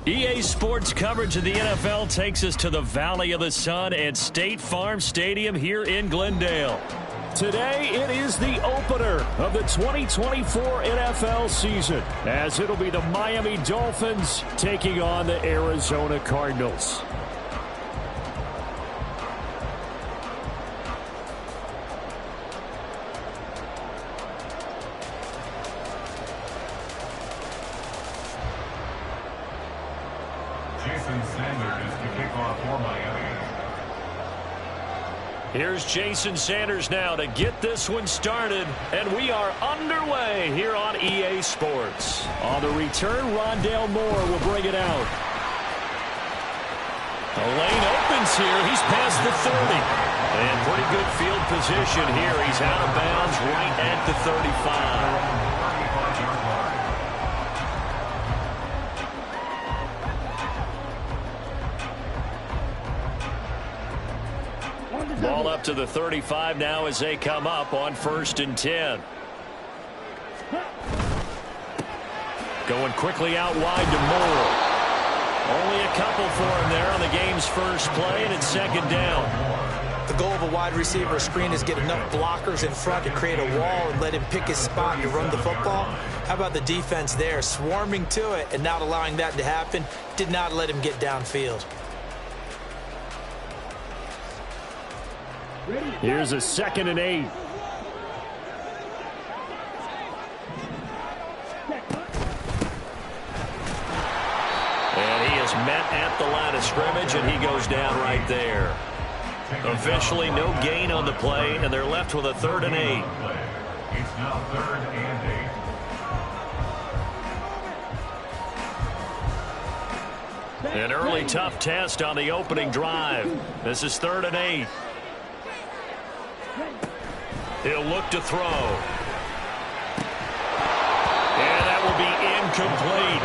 EA Sports coverage of the NFL takes us to the Valley of the Sun at State Farm Stadium here in Glendale. Today, it is the opener of the 2024 NFL season, as it'll be the Miami Dolphins taking on the Arizona Cardinals. Here's Jason Sanders now to get this one started, and we are underway here on EA Sports. On the return, Rondale Moore will bring it out. The lane opens here. He's past the 30. And pretty good field position here. He's out of bounds right at the 35. Ball up to the 35 now as they come up on 1st and 10. Going quickly out wide to Moore. Only a couple for him there on the game's first play, and it's 2nd down. The goal of a wide receiver screen is get enough blockers in front to create a wall and let him pick his spot to run the football. How about the defense there, swarming to it and not allowing that to happen? Did not let him get downfield. Here's a 2nd and 8. And he is met at the line of scrimmage, and he goes down right there. Officially no gain on the play, and they're left with a 3rd and 8. It's now 3rd and 8. An early tough test on the opening drive. This is 3rd and 8. He'll look to throw. And that will be incomplete.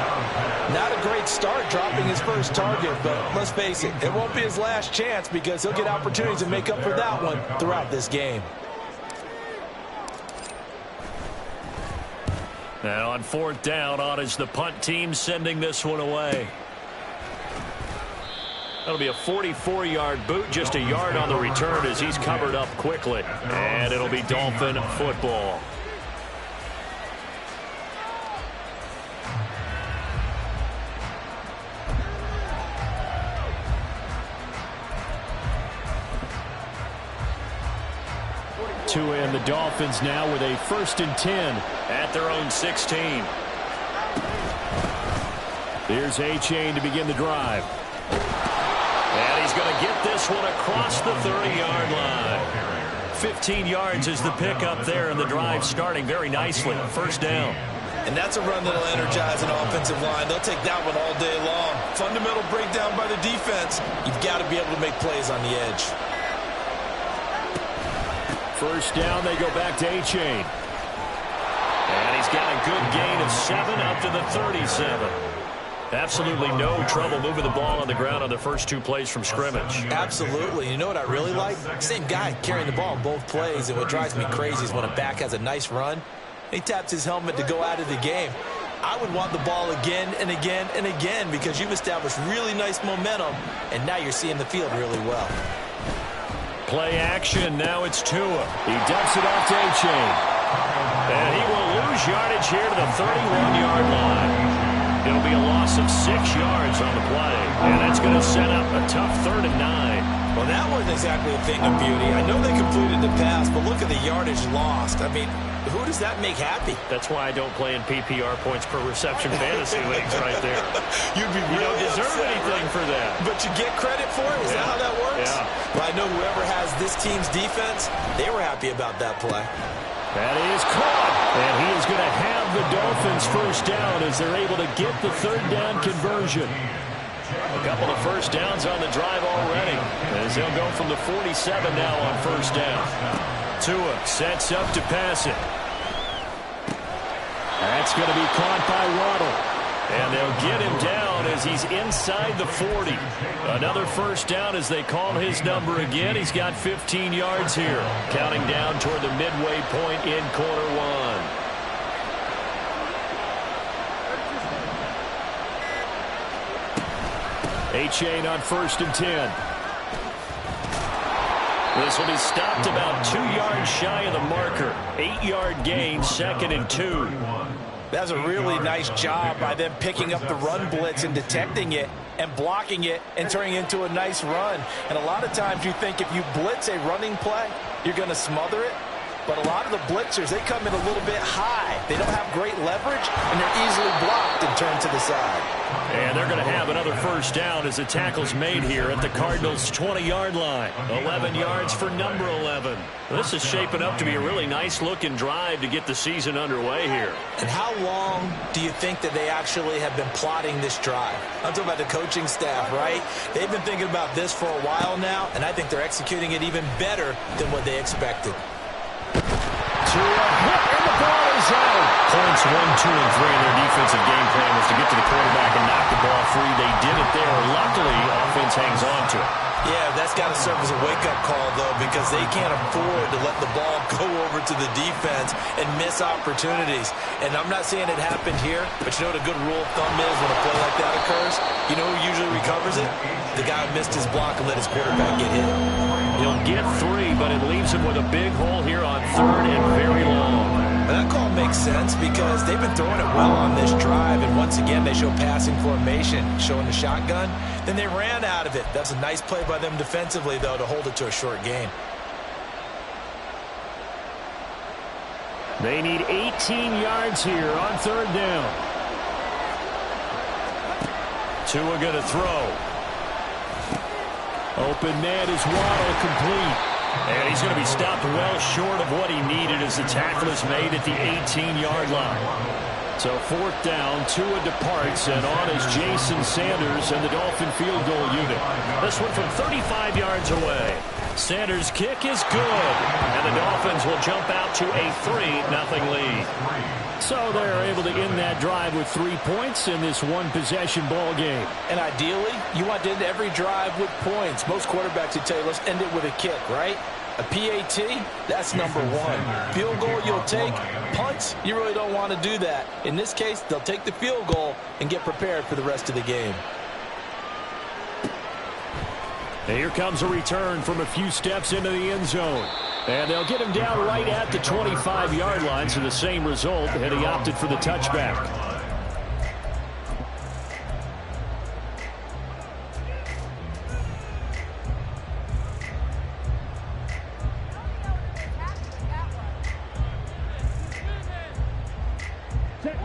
Not a great start dropping his first target, but let's face it, it won't be his last chance because he'll get opportunities to make up for that one throughout this game. Now on 4th down, on is the punt team sending this one away. That'll be a 44-yard boot, just a yard on the return as he's covered up quickly. And it'll be Dolphin football. To end the Dolphins now with a 1st and 10 at their own 16. Here's A-Chain to begin the drive. And he's going to get this one across the 30-yard line. 15 yards is the pickup there, and the drive starting very nicely. 1st down. And that's a run that'll energize an offensive line. They'll take that one all day long. Fundamental breakdown by the defense. You've got to be able to make plays on the edge. 1st down, they go back to A-Chain. And he's got a good gain of 7 up to the 37. Absolutely no trouble moving the ball on the ground on the first 2 plays from scrimmage. Absolutely. You know what I really like? Same guy carrying the ball in both plays, and what drives me crazy is when a back has a nice run, he taps his helmet to go out of the game. I would want the ball again and again and again because you've established really nice momentum, and now you're seeing the field really well. Play action. Now it's Tua. He dumps it off to A-Chain. And he will lose yardage here to the 31-yard line. It'll be a loss of 6 yards on the play, and that's going to set up a tough 3rd and 9. Well, that wasn't exactly a thing of beauty. I know they completed the pass, but look at the yardage lost. I mean, who does that make happy? That's why I don't play in PPR points per reception fantasy leagues right there. You'd be really You don't deserve anything for that. But you get credit for it? Is that how that works? Yeah. Well, I know whoever has this team's defense, they were happy about that play. That is caught. And he is going to have the Dolphins 1st down as they're able to get the 3rd down conversion. A couple of 1st downs on the drive already, as they'll go from the 47 now on 1st down. Tua sets up to pass it. That's going to be caught by Waddle. And they'll get him down as he's inside the 40. Another 1st down as they call his number again. He's got 15 yards here, counting down toward the midway point in quarter 1. A chain on 1st and 10. This will be stopped about 2 yards shy of the marker. 8-yard gain, 2nd and 2. That's a really nice job by them picking up the run blitz and detecting it and blocking it and turning it into a nice run. And a lot of times you think if you blitz a running play, you're going to smother it. But a lot of the blitzers, they come in a little bit high. They don't have great leverage, and they're easily blocked and turned to the side. And they're going to have another 1st down as the tackle's made here at the Cardinals' 20-yard line. 11 yards for number 11. This is shaping up to be a really nice-looking drive to get the season underway here. And how long do you think that they actually have been plotting this drive? I'm talking about the coaching staff, right? They've been thinking about this for a while now, and I think they're executing it even better than what they expected. To a hit, and the ball is out. Points 1, 2, and 3 in their defensive game plan was to get to the quarterback and knock the ball free. They did it there. Luckily, offense hangs on to it. Yeah, that's got to serve as a wake-up call, though, because they can't afford to let the ball go over to the defense and miss opportunities. And I'm not saying it happened here, but you know what a good rule of thumb is when a play like that occurs? You know who usually recovers it? The guy who missed his block and let his quarterback get hit. He'll get 3, but it leaves him with a big hole here on 3rd and very long. And that call makes sense because they've been throwing it well on this drive, and once again they show passing formation, showing the shotgun. Then they ran out of it. That's a nice play by them defensively, though, to hold it to a short gain. They need 18 yards here on 3rd down. Tua going to throw. Open man is Waddle, complete. And he's going to be stopped well short of what he needed as the tackle is made at the 18-yard line. So 4th down, Tua departs, and on is Jason Sanders and the Dolphin field goal unit. This one from 35 yards away. Sanders' kick is good, and the Dolphins will jump out to a 3-0 lead. So they're able to end that drive with 3 points in this one-possession ball game. And ideally, you want to end every drive with points. Most quarterbacks would tell you, let's end it with a kick, right? A PAT, that's number 1. Field goal you'll take. Punts, you really don't want to do that. In this case, they'll take the field goal and get prepared for the rest of the game. And here comes a return from a few steps into the end zone. And they'll get him down right at the 25-yard line, so the same result, and he opted for the touchback.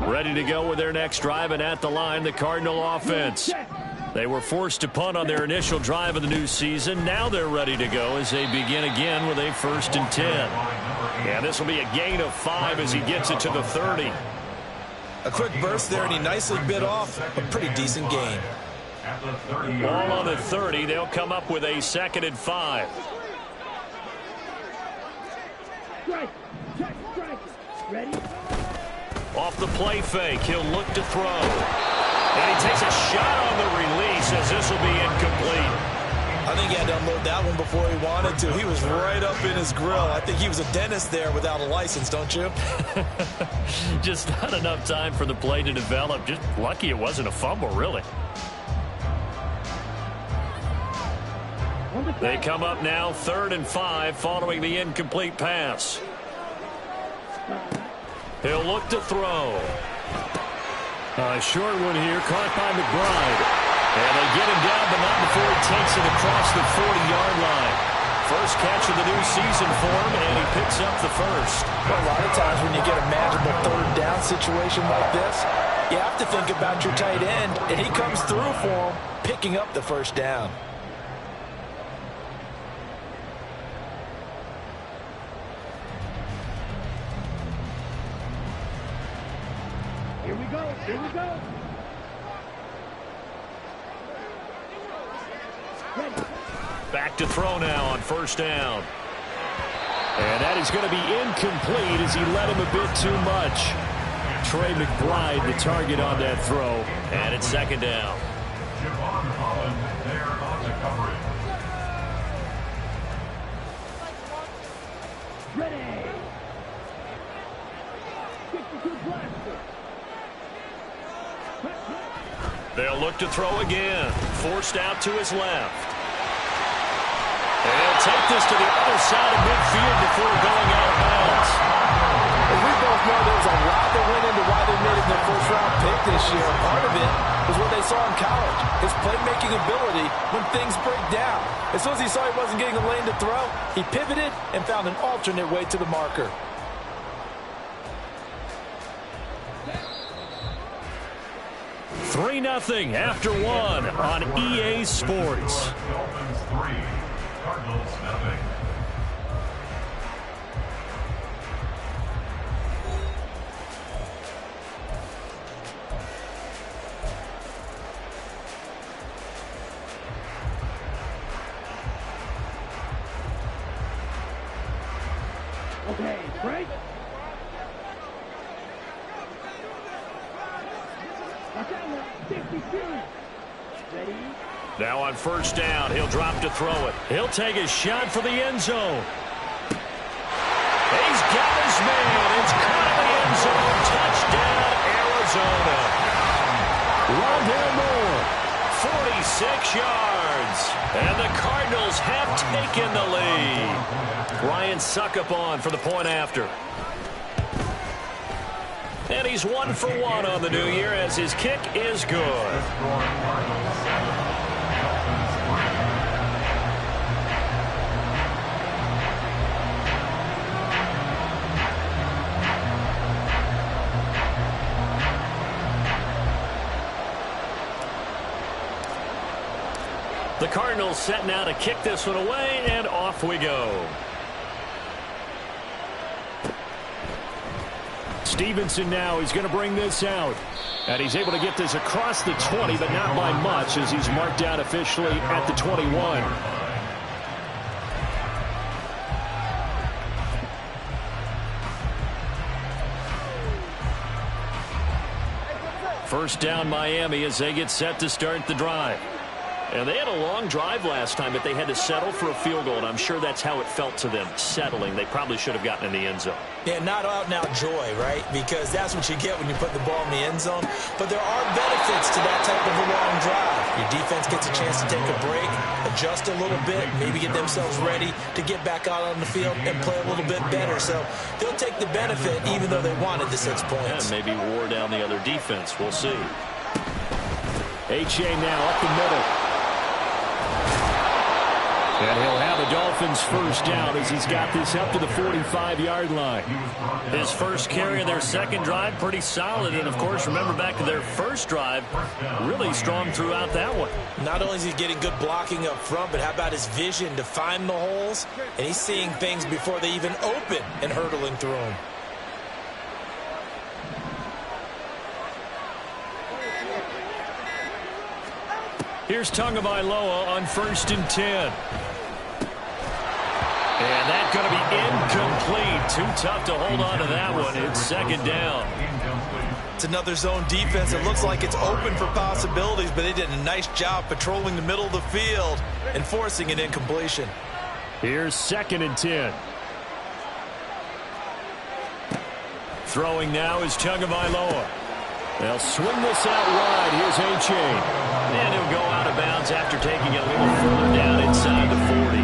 Ready to go with their next drive, and at the line, the Cardinal offense. They were forced to punt on their initial drive of the new season. Now they're ready to go as they begin again with a 1st and 10. Yeah, this will be a gain of 5 as he gets it to the 30. A quick burst there, and he nicely bit off a pretty decent gain. Ball on the 30. They'll come up with a 2nd and 5. Ready? Off the play fake, he'll look to throw. And he takes a shot on the release as this will be incomplete. I think he had to unload that one before he wanted to. He was right up in his grill. I think he was a dentist there without a license, don't you? Just not enough time for the play to develop. Just lucky it wasn't a fumble, really. They come up now 3rd and 5 following the incomplete pass. He'll look to throw. A short one here, caught by McBride. And they get him down, but not before he takes it across the 40-yard line. First catch of the new season for him, and he picks up the first. Well, a lot of times when you get a manageable 3rd down situation like this, you have to think about your tight end, and he comes through for him, picking up the 1st down. Here we go. Here we go. Ready. Back to throw now on 1st down. And that is going to be incomplete as he let him a bit too much. Trey McBride, the target on that throw. And it's 2nd down. Javon Holland there on the coverage. Ready. 52 blaster. They'll look to throw again. Forced out to his left. And he'll take this to the other side of midfield before going out of bounds. We both know there's a lot that went into why they made it their first-round pick this year. Part of it was what they saw in college, his playmaking ability when things break down. As soon as he saw he wasn't getting a lane to throw, he pivoted and found an alternate way to the marker. Three 3-0 after one on EA Sports. Dolphins 3, Cardinals 0. Okay, break. Ready? Now on first down, he'll drop to throw it. He'll take a shot for the end zone. He's got his man. It's caught in the end zone. Touchdown, Arizona. Rondale Moore, 46 yards. And the Cardinals have taken the lead. Ryan Suckup on for the point after. And he's 1 for 1 on the new year as his kick is good. The Cardinals set now to kick this one away, and off we go. Stevenson now, he's going to bring this out. And he's able to get this across the 20, but not by much as he's marked out officially at the 21. First down Miami as they get set to start the drive. And they had a long drive last time, but they had to settle for a field goal, and I'm sure that's how it felt to them, settling. They probably should have gotten in the end zone. Yeah, not out-and-out joy, right? Because that's what you get when you put the ball in the end zone. But there are benefits to that type of a long drive. Your defense gets a chance to take a break, adjust a little bit, maybe get themselves ready to get back out on the field and play a little bit better. So they'll take the benefit even though they wanted the 6 points. And maybe wore down the other defense. We'll see. H.A. now up the middle. And he'll have the Dolphins first down as he's got this up to the 45-yard line. His first carry of their second drive, pretty solid. And, of course, remember back to their first drive, really strong throughout that one. Not only is he getting good blocking up front, but how about his vision to find the holes? And he's seeing things before they even open and hurdling through them. Here's Tagovailoa on 1st and 10. And that's going to be incomplete. Too tough to hold on to that one. It's second down. It's another zone defense. It looks like it's open for possibilities, but they did a nice job patrolling the middle of the field and forcing an incompletion. Here's 2nd and 10. Throwing now is Tagovailoa. They'll swing this out wide. Here's H.A. And he'll go out of bounds after taking it a little further down inside the 40.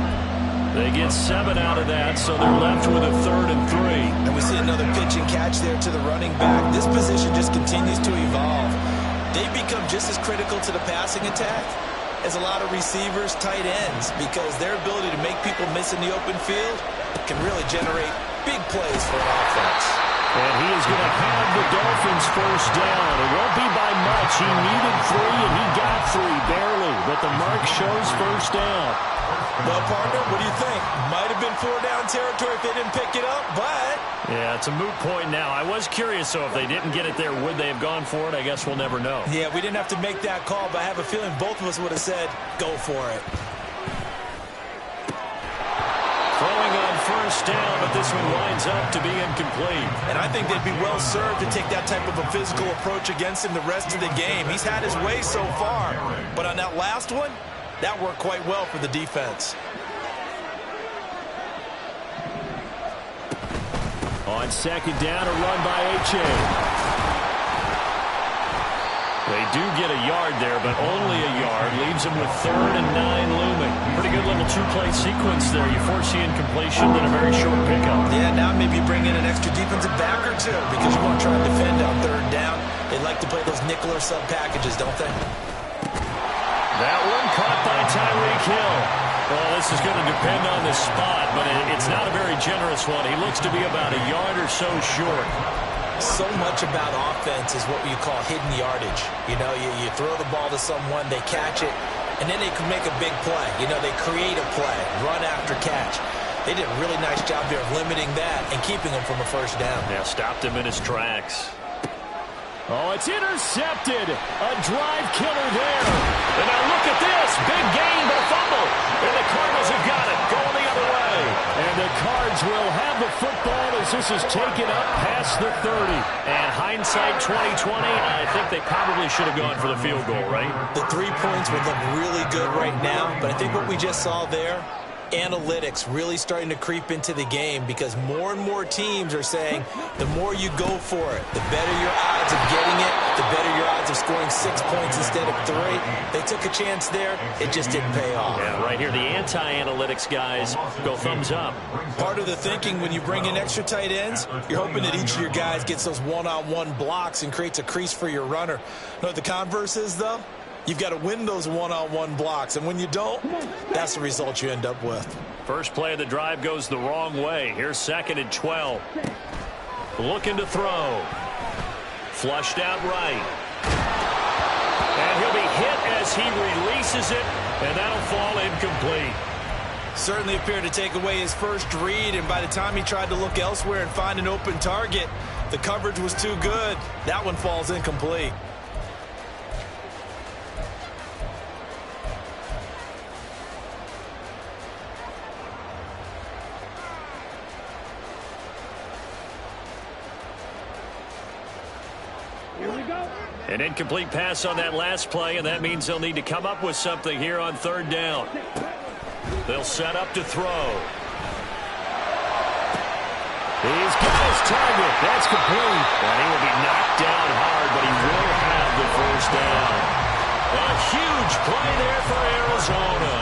They get 7 out of that, so they're left with a 3rd and 3. And we see another pitch and catch there to the running back. This position just continues to evolve. They've become just as critical to the passing attack as a lot of receivers, tight ends, because their ability to make people miss in the open field can really generate big plays for an offense. And he is going to have the Dolphins first down. It won't be by much. He needed 3, and he got 3, barely. But the mark shows first down. Well, partner, what do you think? Might have been 4-down territory if they didn't pick it up, but... Yeah, it's a moot point now. I was curious, so if they didn't get it there, would they have gone for it? I guess we'll never know. Yeah, we didn't have to make that call, but I have a feeling both of us would have said, go for it. Throwing on first down, but this one winds up to be incomplete. And I think they'd be well served to take that type of a physical approach against him the rest of the game. He's had his way so far, but on that last one, that worked quite well for the defense. On 2nd down, a run by H.A. They do get a yard there, but only a yard. Leaves him with 3rd and 9 looming. Pretty good little two-play sequence there. You force the incompletion, then a very short pickup. Yeah, now maybe bring in an extra defensive back or two because you want to try and defend on 3rd down. They like to play those nickel or sub packages, don't they? That one caught by Tyreek Hill. Well, this is going to depend on the spot, but it's not a very generous one. He looks to be about a yard or so short. So much about offense is what you call hidden yardage. You know, you throw the ball to someone, they catch it, and then they can make a big play. You know, they create a play, run after catch. They did a really nice job there of limiting that and keeping him from a 1st down. Yeah, stopped him in his tracks. Oh, it's intercepted. A drive killer there. And now look at this. Big gain, but a fumble. And the Cardinals have got it. Going the other way. And the Cards will have the football as this is taken up past the 30. And hindsight 2020, I think they probably should have gone for the field goal, right? The 3 points would look really good right now, but I think what we just saw there, analytics really starting to creep into the game because more and more teams are saying the more you go for it, the better your odds of getting it, the better your odds of scoring 6 points instead of 3. They took a chance there. It just didn't pay off. Yeah, right here, the anti-analytics guys go thumbs up. Part of the thinking when you bring in extra tight ends, you're hoping that each of your guys gets those one-on-one blocks and creates a crease for your runner. You know what the converse is, though? You've got to win those one-on-one blocks, and when you don't, that's the result you end up with. First play of the drive goes the wrong way. Here's 2nd and 12. Looking to throw. Flushed out right. And he'll be hit as he releases it, and that'll fall incomplete. Certainly appeared to take away his first read, and by the time he tried to look elsewhere and find an open target, the coverage was too good. That one falls incomplete. An incomplete pass on that last play, and that means they'll need to come up with something here on 3rd down. They'll set up to throw. He's got his target. That's complete. And he will be knocked down hard, but he will have the 1st down. A huge play there for Arizona.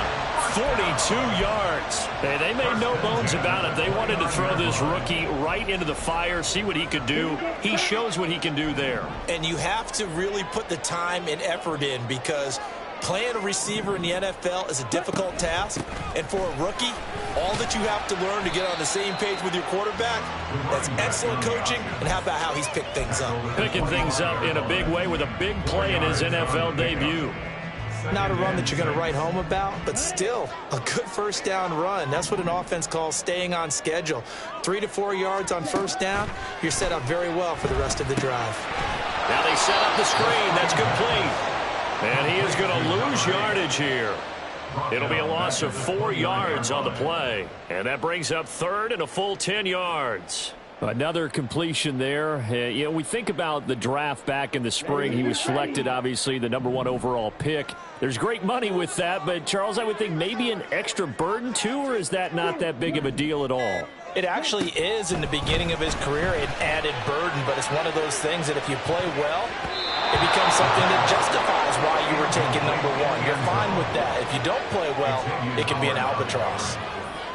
42 yards. Hey, they made no bones about it. They wanted to throw this rookie right into the fire, see what he could do. He shows what he can do there. And you have to really put the time and effort in because playing a receiver in the NFL is a difficult task. And for a rookie, all that you have to learn to get on the same page with your quarterback, that's excellent coaching. And how about how he's picked things up? Picking things up in a big way with a big play in his NFL debut. Not a run that you're going to write home about, but still a good 1st down run. That's what an offense calls staying on schedule. 3 to 4 yards on 1st down, you're set up very well for the rest of the drive. Now they set up the screen. That's complete. And he is going to lose yardage here. It'll be a loss of 4 yards on the play. And that brings up 3rd and a full 10 yards. Another completion there. You know, we think about the draft back in the spring. He was selected, obviously, the #1 overall pick. There's great money with that, but, Charles, I would think maybe an extra burden, too, or is that not that big of a deal at all? It actually is in the beginning of his career an added burden, but it's one of those things that if you play well, it becomes something that justifies why you were taken #1. You're fine with that. If you don't play well, it can be an albatross.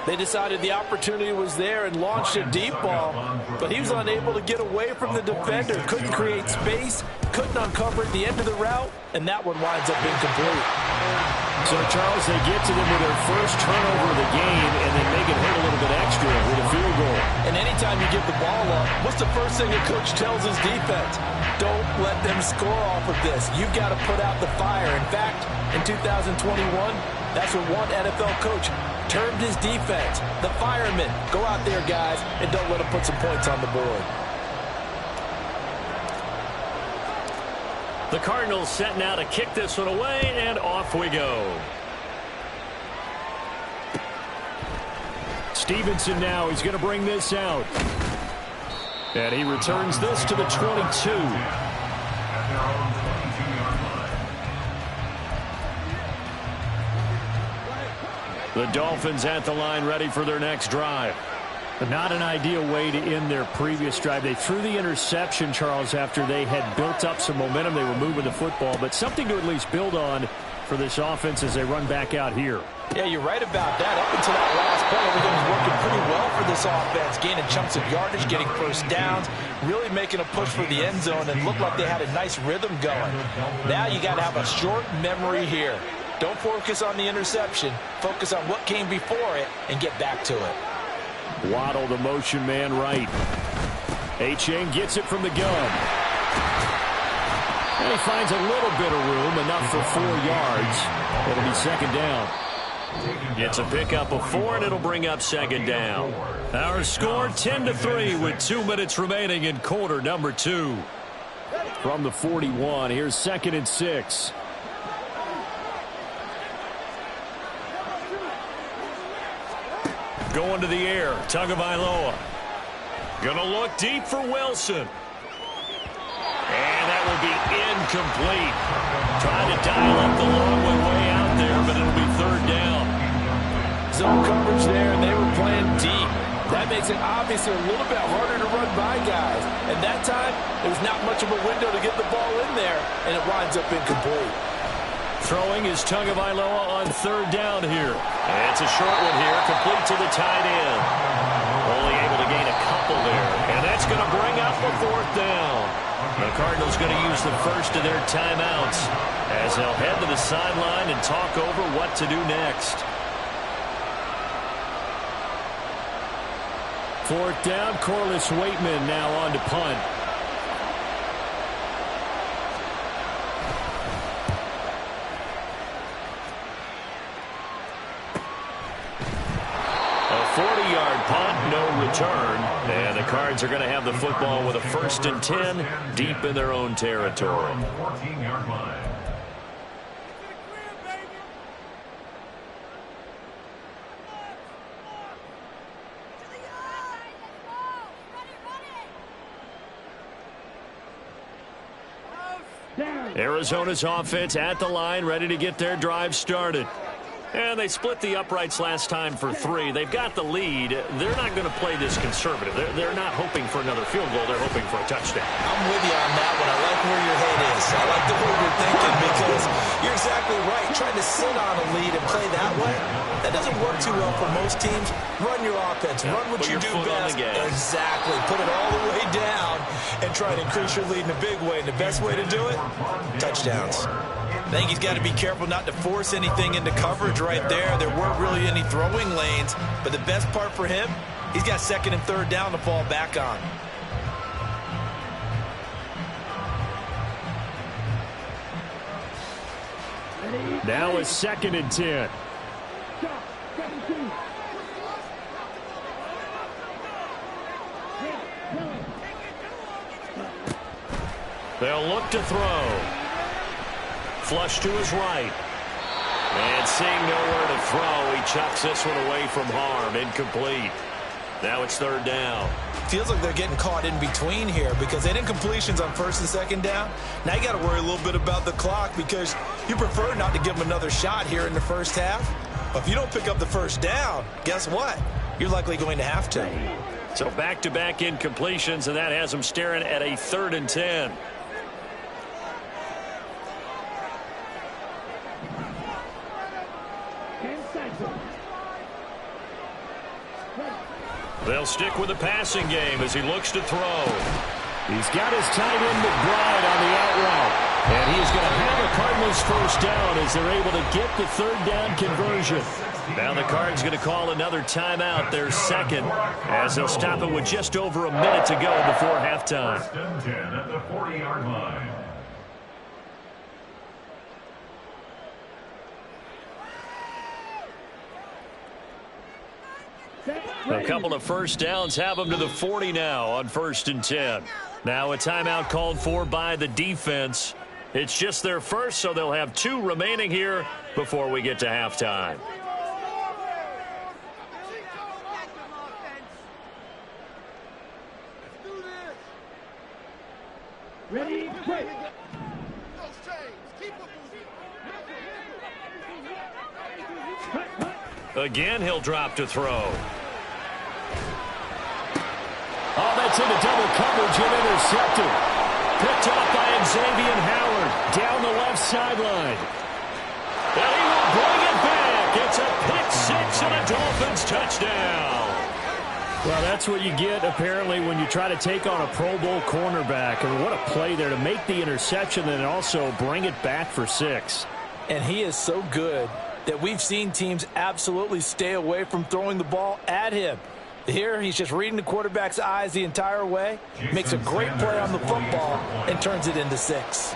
They decided the opportunity was there and launched a deep ball, but he was unable to get away from the defender, couldn't create space, couldn't uncover at the end of the route, and that one winds up incomplete. So, Charles, they get to them with their first turnover of the game, and then make it hurt a little bit extra with a field goal. And anytime you give the ball up, what's the first thing a coach tells his defense? Don't let them score off of this. You've got to put out the fire. In fact, in 2021, that's what one NFL coach termed his defense. The firemen. Go out there, guys, and don't let them put some points on the board. The Cardinals set now to kick this one away, and off we go. Stevenson now, he's going to bring this out. And he returns this to the 22. The Dolphins at the line ready for their next drive. Not an ideal way to end their previous drive. They threw the interception, Charles, after they had built up some momentum. They were moving the football, but something to at least build on for this offense as they run back out here. Yeah, you're right about that. Up until that last play, everything was working pretty well for this offense, gaining chunks of yardage, getting first downs, really making a push for the end zone, and looked like they had a nice rhythm going. Now you got to have a short memory here. Don't focus on the interception. Focus on what came before it and get back to it. Waddle, the motion man, right. A-Chain gets it from the gun. And he finds a little bit of room, enough for 4 yards. It'll be second down. Gets a pickup of 4, and it'll bring up second down. Our score 10-3 with 2 minutes remaining in quarter number 2. From the 41, here's 2nd and 6. Going to the air, Tagovailoa. Gonna look deep for Wilson. And that will be incomplete. Trying to dial up the long way out there, but it'll be third down. Zone coverage there, and they were playing deep. That makes it obviously a little bit harder to run by guys. And that time, there was not much of a window to get the ball in there, and it winds up incomplete. Throwing is Tagovailoa on third down here. And it's a short one here, complete to the tight end. Only able to gain a couple there. And that's going to bring up the 4th down. The Cardinals going to use the first of their timeouts as they'll head to the sideline and talk over what to do next. 4th down, Corliss Waitman now on to punt. A 40-yard punt, no return. And the Cards are going to have the football with a 1st and 10 deep in their own territory. 14-yard line. Arizona's offense at the line, ready to get their drive started. And they split the uprights last time for 3. They've got the lead. They're not going to play this conservative. They're not hoping for another field goal. They're hoping for a touchdown. I'm with you on that one. I like where your head is. I like the way you're thinking because you're exactly right. Trying to sit on a lead and play that way, that doesn't work too well for most teams. Run your offense. Run what you do best. Exactly. Put it all the way down and try to increase your lead in a big way. And the best way to do it, touchdowns. I think he's got to be careful not to force anything into coverage right there. There weren't really any throwing lanes, but the best part for him, he's got 2nd and 3rd down to fall back on. Now it's 2nd and 10. They'll look to throw. Flush to his right. And seeing nowhere to throw, he chucks this one away from harm. Incomplete. Now it's 3rd down. Feels like they're getting caught in between here because they didn't completions on 1st and 2nd down. Now you got to worry a little bit about the clock because you prefer not to give them another shot here in the first half. But if you don't pick up the 1st down, guess what? You're likely going to have to. So back-to-back incompletions, and that has them staring at a 3rd and 10. They'll stick with the passing game as he looks to throw. He's got his tight end McBride on the out route. And he's going to have a Cardinals 1st down as they're able to get the 3rd down conversion. Now the Cards going to call another timeout, their 2nd, as they'll stop it with just over a minute to go before halftime. 1st and 10 at the 40-yard line. A couple of 1st downs have them to the 40 now on 1st and 10. Now a timeout called for by the defense. It's just their first, so they'll have 2 remaining here before we get to halftime. Ready, break. Again, he'll drop to throw. that's into double coverage and intercepted. Picked off by Xavier Howard down the left sideline. And he will bring it back. It's a pick six and a Dolphins touchdown. Well, that's what you get, apparently, when you try to take on a Pro Bowl cornerback. I mean, what a play there to make the interception and also bring it back for 6. And he is so good that we've seen teams absolutely stay away from throwing the ball at him. Here, he's just reading the quarterback's eyes the entire way, makes a great play on the football, and turns it into 6.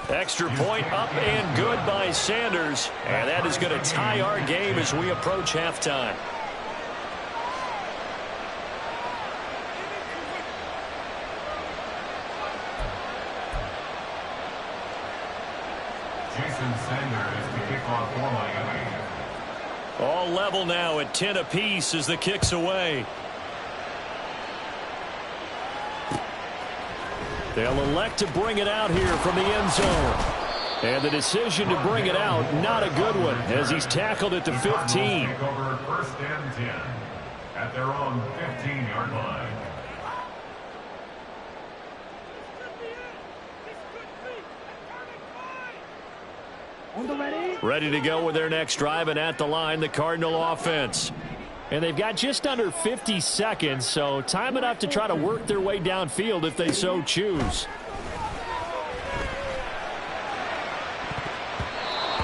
Extra point up and good by Sanders. And that is going to tie our game as we approach halftime. Jason Sanders to kick off for Miami. All level now at 10 apiece as the kick's away. They'll elect to bring it out here from the end zone. And the decision to bring it out, not a good one, as he's tackled at the 15. Take over 1st and 10 at their own 15-yard line. Ready to go with their next drive, and at the line, the Cardinal offense. And they've got just under 50 seconds, so time enough to try to work their way downfield if they so choose.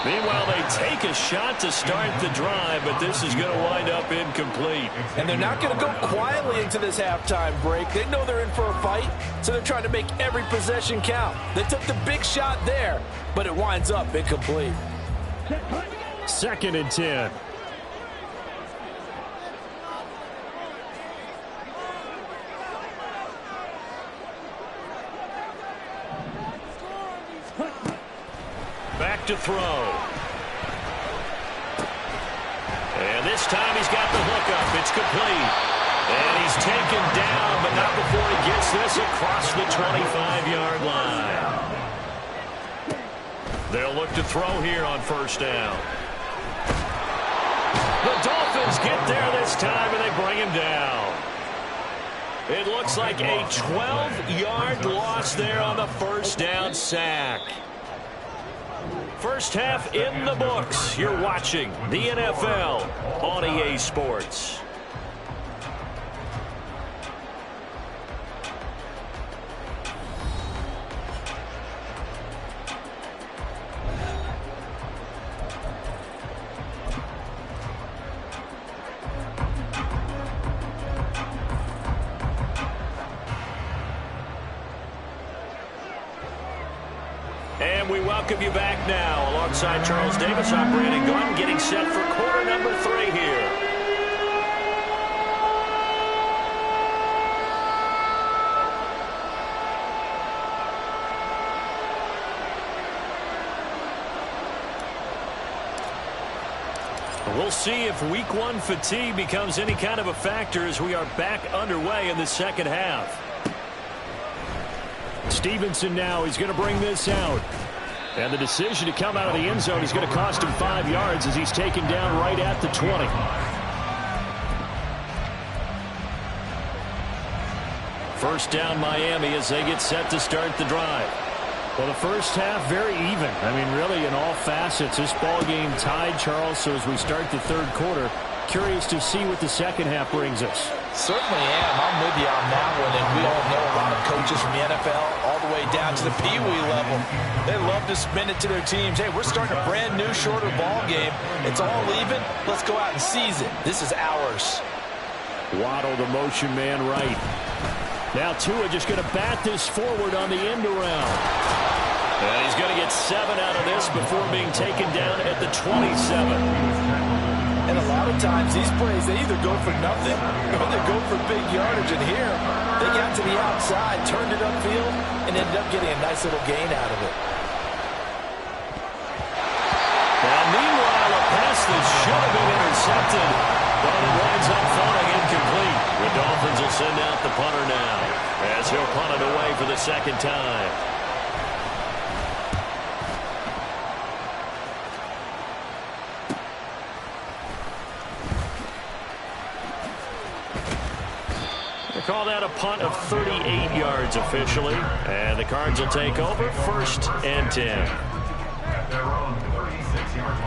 Meanwhile, they take a shot to start the drive, but this is going to wind up incomplete. And they're not going to go quietly into this halftime break. They know they're in for a fight, so they're trying to make every possession count. They took the big shot there, but it winds up incomplete. 2nd and 10. Back to throw. And this time he's got the hookup. It's complete. And he's taken down, but not before he gets this across the 25-yard line. They'll look to throw here on 1st down. The Dolphins get there this time, and they bring him down. It looks like a 12-yard loss there on the 1st down sack. First half in the books. You're watching the NFL on EA Sports. And we welcome you back now. Alongside Charles Davis, I'm Brandon Gordon, getting set for quarter number 3 here. We'll see if week 1 fatigue becomes any kind of a factor as we are back underway in the second half. Stevenson now, he's going to bring this out. And the decision to come out of the end zone is going to cost him 5 yards as he's taken down right at the 20. First down Miami as they get set to start the drive. Well, the first half very even. I mean, really in all facets. This ball game tied, Charles, so as we start the 3rd quarter, curious to see what the second half brings us. Certainly am. I'm with you on that one, and we all know a lot of coaches from the NFL all the way down to the Pee Wee level. They love to spin it to their teams. Hey, we're starting a brand new, shorter ball game. It's all even. Let's go out and seize it. This is ours. Waddle, the motion man right. Now Tua just going to bat this forward on the end around. And he's going to get 7 out of this before being taken down at the 27. And a lot of times these plays, they either go for nothing or they go for big yardage. And here, they got to the outside, turned it upfield, and ended up getting a nice little gain out of it. Now, meanwhile, a pass that should have been intercepted, but it winds up falling incomplete. The Dolphins will send out the punter now as he'll punt it away for the 2nd time. Call that a punt of 38 yards officially. And the Cards will take over 1st and 10. At their own 36-yard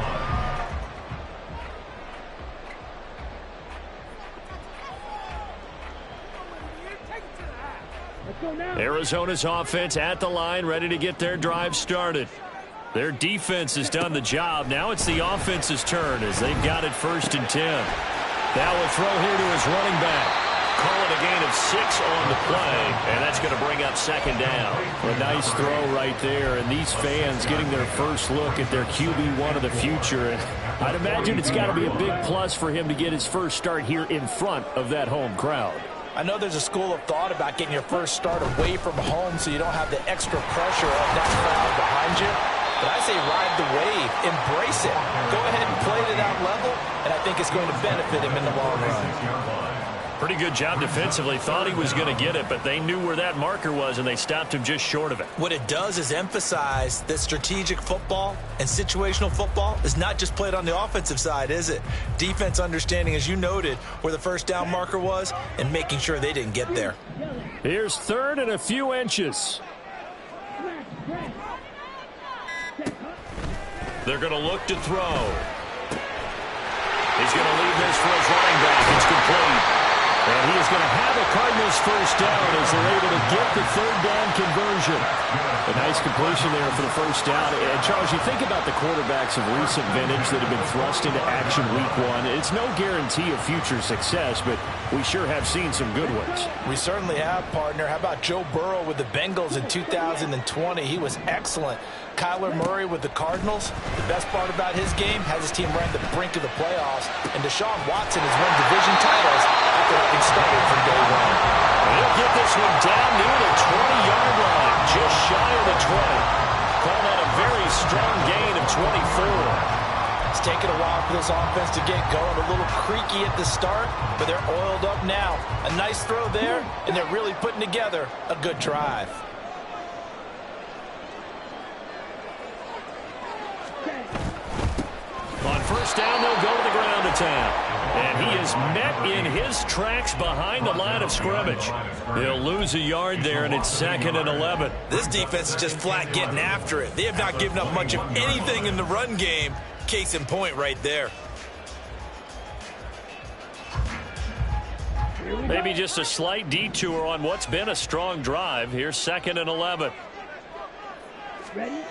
line. Arizona's offense at the line, ready to get their drive started. Their defense has done the job. Now it's the offense's turn as they've got it 1st and 10. Now will throw here to his running back. Call it a gain of 6 on the play, and that's going to bring up 2nd down. A nice throw right there, and these fans getting their first look at their QB1 of the future. And I'd imagine it's got to be a big plus for him to get his first start here in front of that home crowd. I know there's a school of thought about getting your first start away from home so you don't have the extra pressure of that crowd behind you. But I say ride the wave. Embrace it. Go ahead and play to that level, and I think it's going to benefit him in the long run. Pretty good job defensively. Thought he was going to get it, but they knew where that marker was, and they stopped him just short of it. What it does is emphasize that strategic football and situational football is not just played on the offensive side, is it? Defense understanding, as you noted, where the first down marker was and making sure they didn't get there. Here's 3rd and a few inches. They're going to look to throw. He's going to leave this for his running back. It's complete. And he is going to have a Cardinals first down as they're able to get the 3rd down conversion. A nice completion there for the first down. And, Charles, you think about the quarterbacks of recent vintage that have been thrust into action week 1. It's no guarantee of future success, but we sure have seen some good ones. We certainly have, partner. How about Joe Burrow with the Bengals in 2020? He was excellent. Kyler Murray with the Cardinals. The best part about his game has his team right at the brink of the playoffs. And Deshaun Watson has won division titles after having started from day 1. He'll get this one down near the 20-yard line, just shy of the 20. Call that a very strong gain of 24. It's taken a while for this offense to get going. A little creaky at the start, but they're oiled up now. A nice throw there, and they're really putting together a good drive. On first down, they'll go to the ground attack. And he is met in his tracks behind the line of scrimmage. They'll lose a yard there, and it's 2nd and 11. This defense is just flat getting after it. They have not given up much of anything in the run game. Case in point right there. Maybe just a slight detour on what's been a strong drive. Here's 2nd and 11. Ready?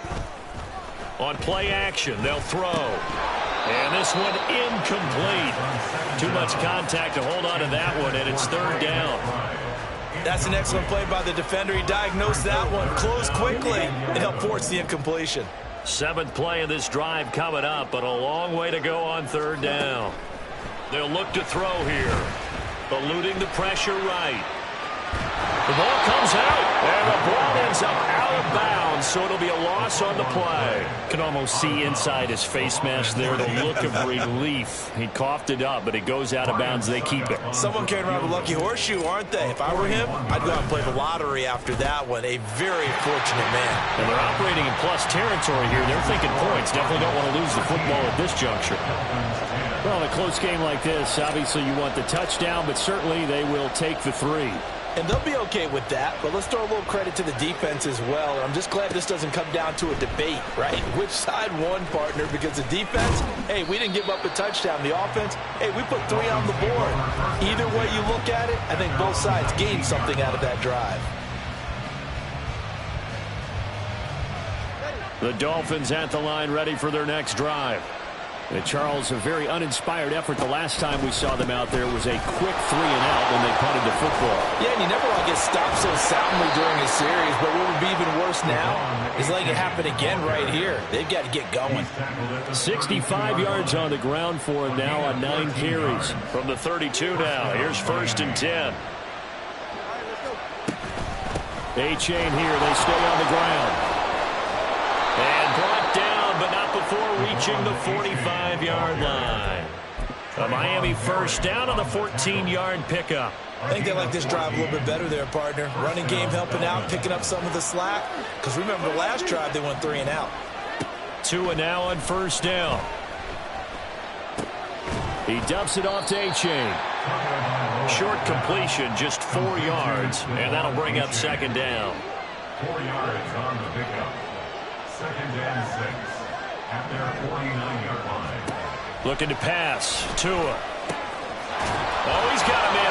On play action, they'll throw. And this one incomplete. Too much contact to hold on to that one, and it's 3rd down. That's an excellent play by the defender. He diagnosed that one, closed quickly, and helped force the incompletion. 7th play of this drive coming up, but a long way to go on 3rd down. They'll look to throw here. Eluding the pressure right. The ball comes out, and the ball ends up out of bounds, so it'll be a loss on the play. Can almost see inside his face mask there the look of relief. He coughed it up, but it goes out of bounds. They keep it. Someone carrying around a lucky horseshoe, aren't they? If I were him, I'd go out and play the lottery after that one. A very fortunate man. And they're operating in plus territory here. They're thinking points. Definitely don't want to lose the football at this juncture. Well, in a close game like this, obviously you want the touchdown, but certainly they will take the 3. And they'll be okay with that, but let's throw a little credit to the defense as well. And I'm just glad this doesn't come down to a debate, right? Which side won, partner? Because the defense, hey, we didn't give up a touchdown. The offense, hey, we put 3 on the board. Either way you look at it, I think both sides gained something out of that drive. The Dolphins at the line, ready for their next drive. And Charles, a very uninspired effort. The last time we saw them out there was a quick 3-and-out when they punted the football. Yeah, and you never want to get stopped so soundly during a series, but what would be even worse now is letting it happen again right here. They've got to get going. 65 yards on the ground for him now on 9 carries. From the 32 now, here's 1st and 10. A-chain here, they stay on the ground. And brought down, but not before reaching the 45-yard line. A Miami first down on the 14-yard pickup. I think they like this drive a little bit better there, partner. Running game helping out, picking up some of the slack. Because remember the last drive, they went 3-and-out. 2 and now on first down. He dumps it off to A-chain. Short completion, just 4 yards, and that'll bring up second down. 4 yards on the pickup. Second and 6 at their 49-yard line. Looking to pass. Tua. Oh, he's got him in.